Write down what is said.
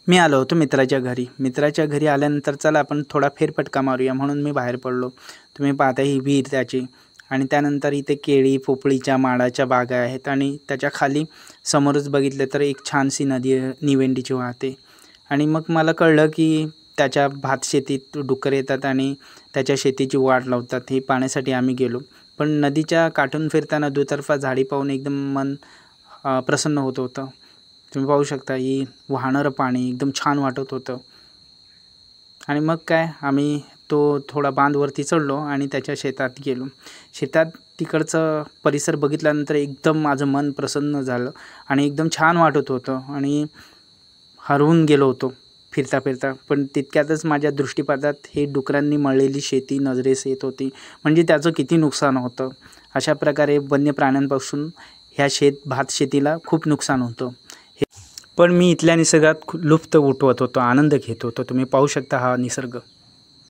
मी आलो होतो मित्राच्या घरी. मित्राच्या घरी आल्यानंतर चला आपण थोडा फेरफटका मारूया म्हणून मी बाहेर पडलो. तुम्ही पाहता ही विहीर त्याची आणि त्यानंतर इथे केळी, पोपळीच्या माडाच्या बागा आहेत आणि त्याच्या खाली समोरच बघितलं तर एक छानशी नदी निवेंडीची वाहते. आणि मग मला कळलं की त्याच्या भातशेतीत डुक्कर येतात आणि त्याच्या शेतीची वाट लावतात. हे पाहण्यासाठी आम्ही गेलो. पण नदीच्या काठून फिरताना दुतर्फा झाडी पाहून एकदम मन प्रसन्न होत होतं. तुम्ही पाहू शकता ही वाहणारं पाणी एकदम छान वाटत होतं. आणि मग काय आम्ही तो थोडा बांधवरती चढलो आणि त्याच्या शेतात गेलो. शेतात तिकडचं परिसर बघितल्यानंतर एकदम माझं मन प्रसन्न झालं आणि एकदम छान वाटत होतं आणि हरवून गेलो होतो फिरता फिरता. पण तितक्यातच माझ्या दृष्टिपथात हे डुकरांनी मळलेली शेती नजरेस येत होती. म्हणजे त्याचं किती नुकसान होतं. अशा प्रकारे वन्य प्राण्यांपासून ह्या भात शेतीला खूप नुकसान होतं. पण मी इथल्या निसर्गात लुफ्त उठवत होतो, आनंद घेत होतो. तुम्ही पाहू शकता हा निसर्ग.